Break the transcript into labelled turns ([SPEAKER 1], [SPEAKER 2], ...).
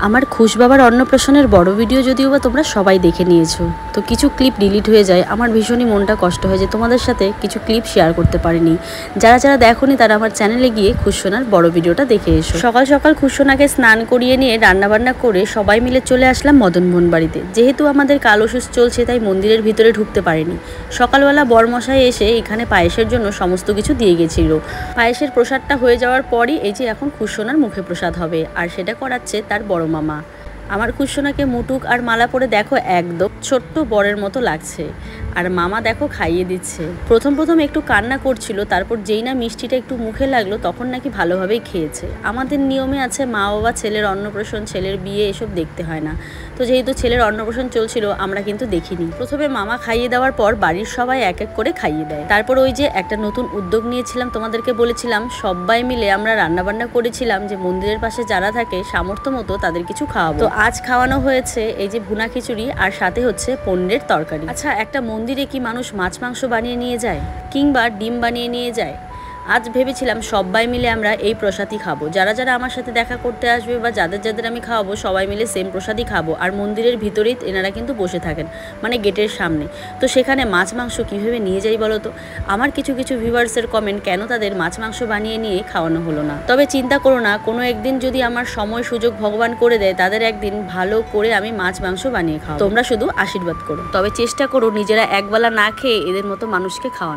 [SPEAKER 1] আমার খুশ বাবার অন্নপ্রাশনের বড় ভিডিও যদিও বা তোমরা সবাই দেখে নিয়েছো, তো কিছু ক্লিপ ডিলিট হয়ে যায়। আমার ভীষণই মনটা কষ্ট হয় যে তোমাদের সাথে কিছু ক্লিপ শেয়ার করতে পারিনি। যারা যারা দেখোনি তারা আমার চ্যানেলে গিয়ে খুশসোনার বড় ভিডিওটা দেখে এসো। সকাল সকাল খুশসোনাকে স্নান করিয়ে নিয়ে রান্নাবান্না করে সবাই মিলে চলে আসলাম মদনমোহন বাড়িতে। যেহেতু আমাদের কালওষুধ চলছে তাই মন্দিরের ভিতরে ঢুকতে পারিনি। সকালবেলা বরমশাই এসে এখানে পায়েসের জন্য সমস্ত কিছু দিয়ে গেছিল। পায়েসের প্রসাদটা হয়ে যাওয়ার পরই এই যে এখন খুশসোনার মুখে প্রসাদ হবে, আর সেটা করাচ্ছে তার বড় মামা। আমার খুশসোনাকে মুটুক আর মালা পরে দেখো একদম ছোট্ট বরের মতো লাগছে, আর মামা দেখো খাইয়ে দিচ্ছে। প্রথম একটু কান্না করছিল, তারপর যেই না মিষ্টিটা একটু মুখে লাগলো তখন নাকি ভালোভাবেই খেয়েছে। আমাদের নিয়মে আছে মা বাবা ছেলের অন্নপ্রাশন, ছেলের বিয়ে এসব দেখতে হয় না, তো যেহেতু ছেলের অন্নপ্রাশন চলছিল আমরা কিন্তু দেখিনি। প্রথমে মামা খাইয়ে দেওয়ার পর বাড়ির সবাই এক এক করে খাইয়ে দেয়। তারপর ওই যে একটা নতুন উদ্যোগ নিয়েছিলাম, তোমাদেরকে বলেছিলাম সবাই মিলে আমরা রান্নাবান্না করেছিলাম যে মন্দিরের পাশে যারা থাকে সামর্থ্য মতো তাদের কিছু খাওয়াবো। তো আজ খাওয়ানো হয়েছে এই যে ভুনা খিচুড়ি, আর সাথে হচ্ছে পনিরের তরকারি। আচ্ছা, একটা মন্দিরে কি মানুষ মাছ মাংস বানিয়ে নিয়ে যায় কিংবা ডিম বানিয়ে নিয়ে যায়? আজ ভেবেছিলাম সবাই মিলে আমরা এই প্রসাদই খাবো। যারা যারা আমার সাথে দেখা করতে আসবে বা যাদের যাদের আমি খাওয়াবো সবাই মিলে সেম প্রসাদই খাবো। আর মন্দিরের ভিতরেই এনারা কিন্তু বসে থাকেন, মানে গেটের সামনে। তো সেখানে মাছ মাংস কীভাবে নিয়ে যাই বলো তো? আমার কিছু ভিউয়ার্সের কমেন্ট, কেন তাদের মাছ মাংস বানিয়ে নিয়ে খাওয়ানো হলো না। তবে চিন্তা করো না, কোনো একদিন যদি আমার সময় সুযোগ ভগবান করে দেয় তাদের একদিন ভালো করে আমি মাছ মাংস বানিয়ে খাওয়াবো। তোমরা শুধু আশীর্বাদ করো, তবে চেষ্টা করো নিজেরা একবেলা না খেয়ে এদের মতো মানুষকে খাওয়ানো।